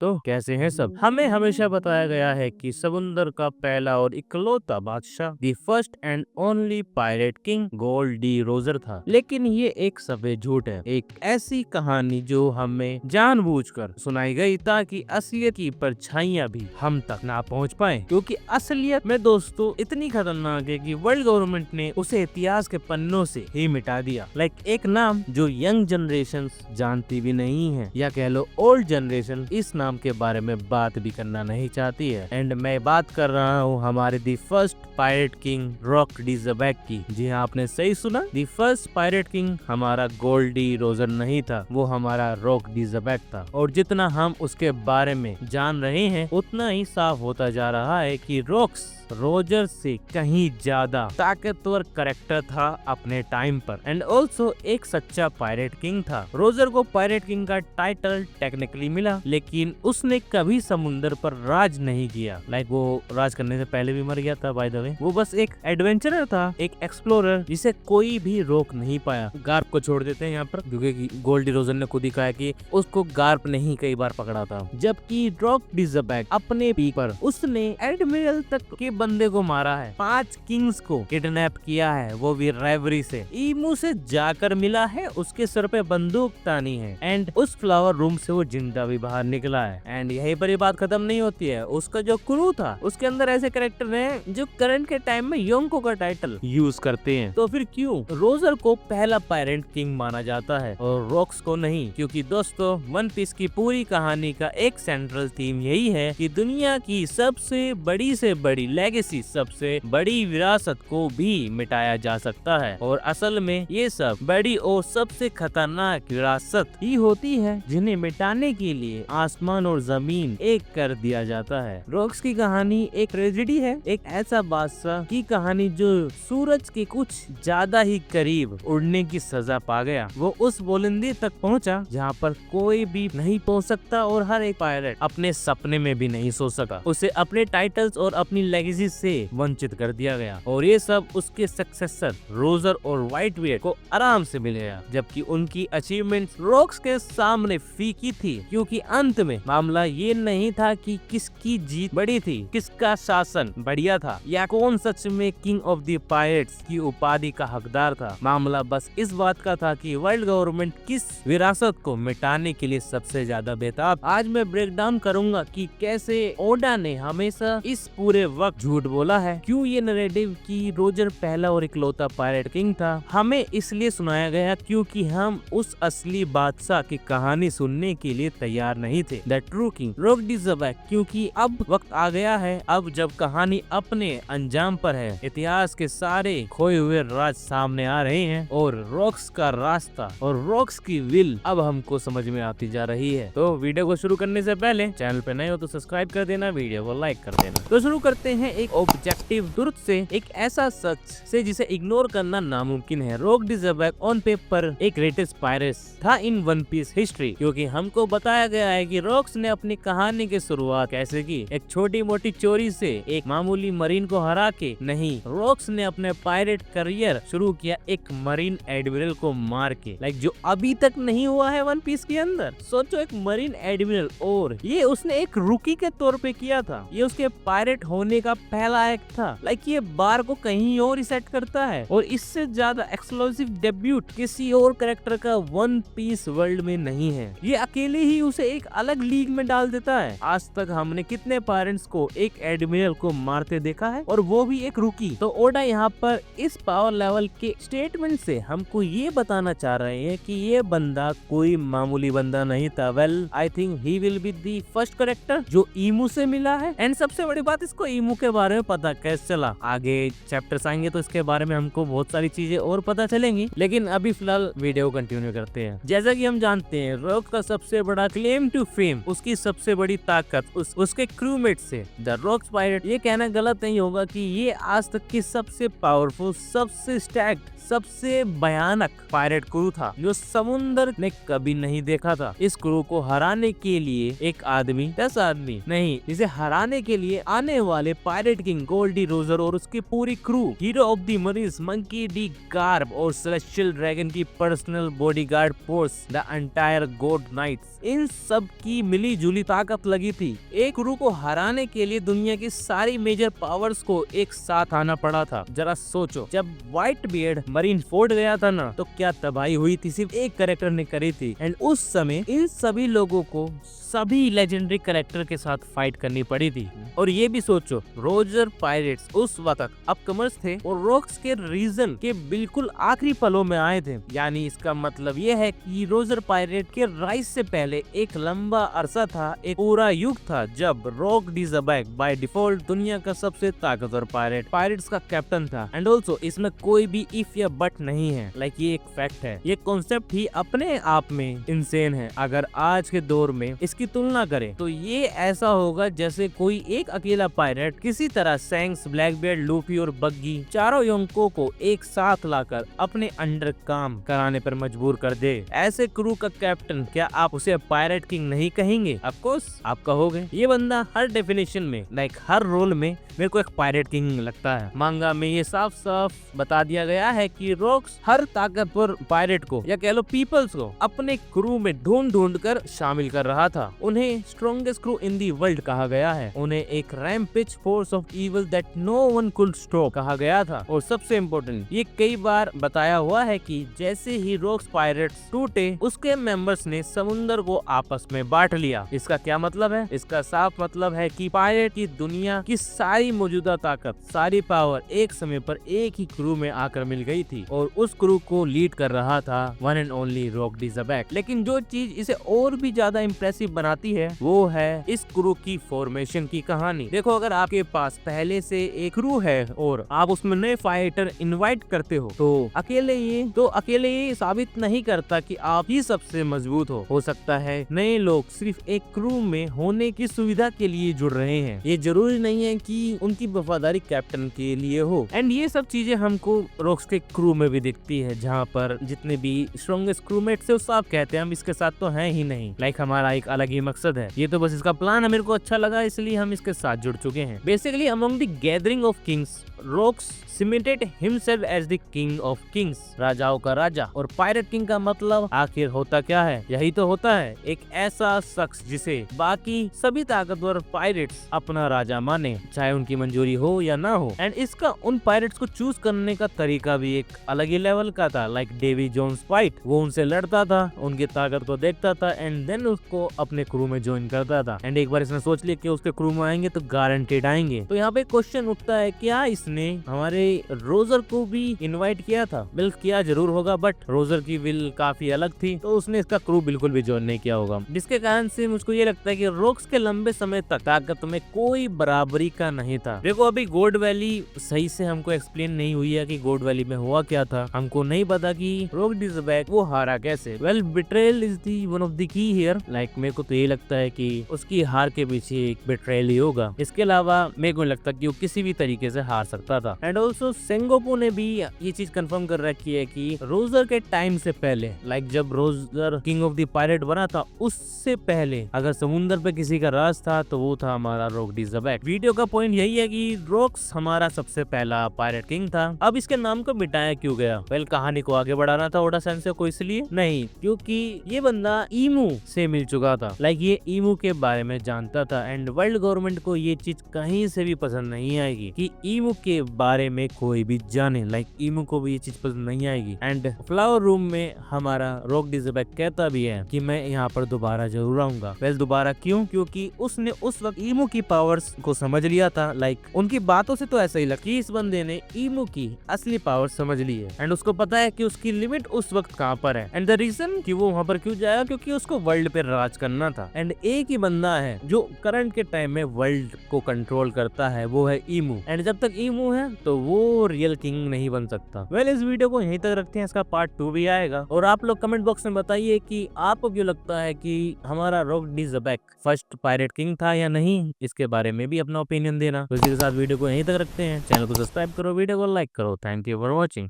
तो कैसे हैं सब। हमें हमेशा बताया गया है कि समुंदर का पहला और इकलौता बादशाह the first and only pirate king Gold D Roger था, लेकिन ये एक सफेद झूठ है। एक ऐसी कहानी जो हमें जानबूझकर सुनाई गई ताकि असलियत की परछाइयां भी हम तक ना पहुंच पाए, क्योंकि असलियत में दोस्तों इतनी खतरनाक है कि वर्ल्ड गवर्नमेंट ने उसे इतिहास के पन्नों से ही मिटा दिया। एक नाम जो यंग जनरेशन जानती भी नहीं है, या कह लो ओल्ड जनरेशन इस नाम के बारे में बात भी करना नहीं चाहती है। एंड मैं बात कर रहा हूँ हमारे the first pirate king Rock D Xebec की। जी हाँ, आपने सही सुना, दी फर्स्ट पायरेट किंग हमारा गोल्ड डी रोजर नहीं था, वो हमारा रॉक डी ज़बैक था। और जितना हम उसके बारे में जान रहे हैं उतना ही साफ होता जा रहा है कि रॉक्स रोजर से कहीं ज्यादा ताकतवर करेक्टर था अपने टाइम पर, एंड ऑल्सो एक सच्चा पायरेट किंग था। रोजर को पायरेट किंग का टाइटल टेक्निकली मिला, लेकिन उसने कभी समुंदर पर राज नहीं किया। वो राज करने से पहले भी मर गया था बाय द वे। वो बस एक एडवेंचरर था, एक एक्सप्लोरर जिसे कोई भी रोक नहीं पाया। गार्प को छोड़ देते हैं यहाँ पर, क्योंकि गोल्डी रोजर ने खुद ही कहा कि उसको गार्प ने ही कई बार पकड़ा था। जबकि रॉक डी ज़बैक अपने पीक पर उसने एडमिरल तक के बंदे को मारा है, 5 किंग्स को किडनैप किया है, वो भी राइवरी से। ईमू से जाकर मिला है, उसके सर पे बंदूक तानी है, एंड उस फ्लावर रूम से वो जिंदा भी बाहर निकला है। एंड यहीं पर ये बात खत्म नहीं होती है। उसका जो क्रू था उसके अंदर ऐसे कैरेक्टर हैं जो करंट के टाइम में योंको का टाइटल यूज करते हैं। तो फिर क्यों रोजर को पहला पायरेट किंग माना जाता है और रॉक्स को नहीं? क्योंकि दोस्तों वन पीस की पूरी कहानी का एक सेंट्रल थीम यही है कि दुनिया की सबसे बड़ी से बड़ी लेगेसी, सबसे बड़ी विरासत को भी मिटाया जा सकता है। और असल में ये सब बड़ी और सबसे खतरनाक विरासत ही होती है जिन्हें मिटाने के लिए आसमान और जमीन एक कर दिया जाता है। रॉक्स की कहानी एक ट्रेजेडी है, एक ऐसा बादशाह की कहानी जो सूरज के कुछ ज्यादा ही करीब उड़ने की सजा पा गया। वो उस बुलंदी तक पहुंचा जहां पर कोई भी नहीं पहुंच सकता, और हर एक पायरेट अपने सपने में भी नहीं सो सका। उसे अपने टाइटल्स और अपनी लेगेसी से वंचित कर दिया गया, और ये सब उसके सक्सेसर रोजर और व्हाइट बियर्ड को आराम से मिल गया। जबकि उनकी अचीवमेंट्स रॉक्स के सामने फीकी थी, क्योंकि अंत में मामला ये नहीं था कि किसकी जीत बड़ी थी, किसका शासन बढ़िया था, या कौन सच में किंग ऑफ द पायरेट्स की उपाधि का हकदार था। मामला बस इस बात का था कि वर्ल्ड गवर्नमेंट किस विरासत को मिटाने के लिए सबसे ज्यादा बेताब। आज मैं ब्रेक डाउन करूंगा कि कैसे ओडा ने हमेशा इस पूरे वक्त झूठ बोला है, क्यों ये नैरेटिव कि रोजर पहला और इकलौता पायरेट किंग था हमें इसलिए सुनाया गया क्योंकि हम उस असली बादशाह की कहानी सुनने के लिए तैयार नहीं थे, the true king Rock D Xebec. क्योंकि अब वक्त आ गया है, अब जब कहानी अपने अंजाम पर है, इतिहास के सारे खोए हुए राज सामने आ रहे हैं, और रॉक्स का रास्ता और रॉक्स की विल अब हमको समझ में आती जा रही है। तो वीडियो को शुरू करने से पहले चैनल पे नए हो तो सब्सक्राइब कर देना, वीडियो को लाइक कर देना। तो शुरू करते हैं एक ऑब्जेक्टिव ट्रुथ से, एक ऐसा सच से जिसे इग्नोर करना नामुमकिन है। रॉक डी ज़बैक ऑन पेपर एक ग्रेटेस्ट पायरेट था इन वन पीस हिस्ट्री, क्योंकि हमको बताया गया है कि रॉक्स ने अपनी कहानी की शुरुआत कैसे की, एक छोटी मोटी चोरी से, एक मामूली मरीन को हरा के नहीं। रॉक्स ने अपने पायरेट करियर शुरू किया एक मरीन एडमिरल को मार के, जो अभी तक नहीं हुआ है वन पीस के अंदर। सोचो, एक मरीन एडमिरल, और ये उसने एक रुकी के तौर पे किया था। ये उसके पायरेट होने का पहला एक्ट था। ये बार को कहीं और सेट करता है, और इससे ज्यादा एक्सक्लूसिव डेब्यूट किसी और कैरेक्टर का वन पीस वर्ल्ड में नहीं है। ये अकेले ही उसे एक अलग लीग में डाल देता है। आज तक हमने कितने पायरेट्स को एक एडमिरल को मारते देखा है, और वो भी एक रुकी। तो ओडा यहाँ पर इस पावर लेवल के स्टेटमेंट से हमको ये बताना चाह रहे हैं कि ये बंदा कोई मामूली बंदा नहीं था। Well, I think he will be the first character जो ईमू से मिला है। एंड सबसे बड़ी बात, इसको ईमू के बारे में पता कैसे चला। आगे चैप्टर्स आएंगे तो इसके बारे में हमको बहुत सारी चीजें और पता चलेंगी, लेकिन अभी फिलहाल वीडियो कंटिन्यू करते हैं। जैसा कि हम जानते हैं, रॉक का सबसे बड़ा क्लेम टू फेम, उसकी सबसे बड़ी ताकत उसके क्रूमेट से द रॉक्स पायरेट। ये कहना गलत नहीं होगा कि ये आज तक की सबसे पावरफुल, सबसे स्टैक्ड, सबसे भयानक पायरेट क्रू था जो समुंदर ने कभी नहीं देखा था। इस क्रू को हराने के लिए एक आदमी, 10 आदमी नहीं, इसे हराने के लिए आने वाले pirate king Gold D Roger और उसकी पूरी crew, hero of the marines Monkey D Garp और सेलेस्टियल ड्रैगन की personal bodyguard force, the entire god knights, इन सब की मिली जुली ताकत लगी थी। एक क्रू को हराने के लिए दुनिया की सारी मेजर पावर्स को एक साथ आना पड़ा था। जरा सोचो, जब व्हाइट बियर्ड मरीन फोर्ड गया था ना, तो क्या तबाही हुई थी सिर्फ एक कैरेक्टर ने करी थी। एंड उस समय इन सभी लोगों को सभी लेजेंडरी कैरेक्टर के साथ फाइट करनी पड़ी थी। और ये भी सोचो, रोजर पायरेट्स उस वक्त अपकमर्स थे और रॉक्स के रीजन के बिल्कुल आखिरी पलों में आए थे। यानी इसका मतलब ये है कि रोजर पायरेट के राइज से पहले एक लंबा अरसा था, एक पूरा युग था जब रॉक डी ज़बैक बाय डिफॉल्ट दुनिया का सबसे ताकतवर पायरेट्स का कैप्टन था। एंड ऑल्सो इसमें कोई भी इफ या बट नहीं है, लाइक ये एक फैक्ट है। ये कॉन्सेप्ट ही अपने आप में इंसेन है। अगर आज के दौर में इसकी तुलना करें तो ये ऐसा होगा जैसे कोई एक अकेला पायरेट किसी तरह सैंक्स, ब्लैकबियर्ड, लूफी और बग्गी चारों यंकों को एक साथ लाकर अपने अंडर काम कराने पर मजबूर कर दे। ऐसे क्रू का कैप्टन, क्या आप उसे पायरेट किंग नहीं कहेंगे? ऑफ कोर्स आप कहोगे। ये बंदा हर डेफिनेशन में, लाइक हर रोल में मेरे को एक पायरेट किंग लगता है। मांगा में ये साफ साफ बता दिया गया है कि रॉक्स हर ताकतवर पायरेट को या कह लो पीपल्स को अपने क्रू में ढूंढ कर शामिल कर रहा था। उन्हें strongest crew in the world कहा गया है। उन्हें एक rampage force of evil that no one could stop कहा गया था। और सबसे इम्पोर्टेंट, ये कई बार बताया हुआ है कि जैसे ही रॉक्स पायरेट्स टूटे, उसके मेंबर्स ने समुंदर को आपस में बांट लिया। इसका क्या मतलब है? इसका साफ मतलब है कि पायरेट की दुनिया की सारी मौजूदा ताकत, सारी पावर एक समय पर एक ही क्रू में आकर मिल गई थी और उस क्रू को लीड कर रहा था one and only Rock D Xebec. लेकिन जो चीज इसे और भी ज्यादा इम्प्रेसिव बनाती है वो है इस क्रू की फॉर्मेशन की कहानी। देखो, अगर आपके पास पहले से एक क्रू है और आप उसमें नए फाइटर इनवाइट करते हो तो अकेले ये साबित नहीं करता कि आप ही सबसे मजबूत हो सकता है नए लोग सिर्फ एक क्रू में होने की सुविधा के लिए जुड़ रहे हैं। ये जरूरी नहीं है कि उनकी वफादारी कैप्टन के लिए हो। एंड ये सब चीजें हमको रॉक्स के क्रू में भी दिखती है, जहाँ पर जितने भी स्ट्रॉन्गेस्ट क्रूमेट्स है वो सब कहते हैं हम इसके साथ तो हैं ही नहीं, लाइक हमारा एक अलग ही मकसद है। ये तो बस इसका प्लान है, मेरे को अच्छा लगा इसलिए हम इसके साथ जुड़ चुके हैं। Basically among the gathering of kings, Rocks cemented himself as the king of kings, राजाओं का राजा। और पायरेट किंग का मतलब आखिर होता क्या है? यही तो होता है, एक ऐसा शख्स जिसे बाकी सभी ताकतवर पायरेट्स अपना राजा माने, चाहे उनकी मंजूरी हो या ना हो। एंड इसका उन पायरेट्स को चूज करने का तरीका भी एक अलग ही लेवल का था। लाइक डेवी जोन्स फाइट, वो उनसे लड़ता था, उनकी ताकत को देखता था एंड देन उसको अपने क्रू में ज्वाइन करता था। एंड एक बार इसने सोच लिया कि उसके क्रू में आएंगे तो गारंटेड आएंगे। तो यहाँ पे क्वेश्चन उठता है, क्या इसने हमारे रोजर को भी इनवाइट किया था? बिल्कुल किया जरूर होगा, बट रोजर की विल काफी अलग थी तो उसने इसका क्रू बिल्कुल भी ज्वाइन नहीं किया होगा। जिसके कारण से मुझको ये लगता है कि रॉक्स के लंबे समय तक ताकत में कोई बराबरी का नहीं था। देखो, अभी गोल्ड वैली सही से हमको एक्सप्लेन नहीं हुई है कि गोल्ड वैली में हुआ क्या था। हमको नहीं पता कि रॉक डी ज़बैक वो हारा कैसे। Well, betrayal is the one of the key here. Like मेरे को तो ये लगता है कि उसकी हार के पीछे एक बिट्रेयल ही होगा। इसके अलावा मेरे को लगता कि वो किसी भी तरीके से हार सकता था। एंड ऑल्सो सेंगोकू ने भी ये चीज कंफर्म कर रखी है कि रोजर के टाइम से पहले, लाइक जब Roger king of the pirate बना था उससे पहले अगर समुंदर पे किसी का राज था तो वो था हमारा रॉक डी ज़बैक। वीडियो का पॉइंट यही है कि रॉक्स हमारा सबसे पहला पायरेट किंग था। अब इसके नाम को मिटाया क्यों गया? वेल, कहानी को आगे बढ़ाना था ओडा सेंसे को, इसलिए नहीं क्योंकि ये बंदा ईमू से मिल चुका था। लाइक ये ईमू के बारे में जानता था एंड वर्ल्ड गवर्नमेंट को ये चीज कहीं से भी पसंद नहीं आएगी कि ईमू के बारे में कोई भी जाने। लाइक ईमू को भी ये चीज पसंद नहीं आएगी। एंड फ्लावर रूम में हमारा रॉक डी ज़बैक कहता भी है कि मैं यहाँ पर दोबारा जरूर आऊंगा। वेल, दोबारा क्यों? क्योंकि उसने उस वक्त ईमू की पावर्स को समझ लिया था। लाइक उनकी बातों से तो ऐसा ही लगा कि इस बंदे ने ईमू की असली पावर समझ ली है एंड उसको पता है कि उसकी लिमिट उस वक्त कहाँ पर है। एंड द रीजन कि वो वहाँ पर क्यों जाएगा, क्योंकि उसको वर्ल्ड पे राज करना था। एंड एक ही बंदा है जो करंट के टाइम में वर्ल्ड को कंट्रोल करता है, वो है ईमू। एंड जब तक ईमू है तो वो रियल किंग नहीं बन सकता। वेल, इस वीडियो को यहीं तक रखते हैं, इसका पार्ट 2 भी आएगा। और आप लोग कमेंट बॉक्स में बताइए कि आपको क्यों लगता है कि हमारा Rock D Xebec first pirate king था या नहीं। इसके बारे में भी अपना ओपिनियन देना। तो इसी के साथ वीडियो को यहीं तक रखते हैं। चैनल को सब्सक्राइब करो, वीडियो को लाइक करो। Thank you for watching.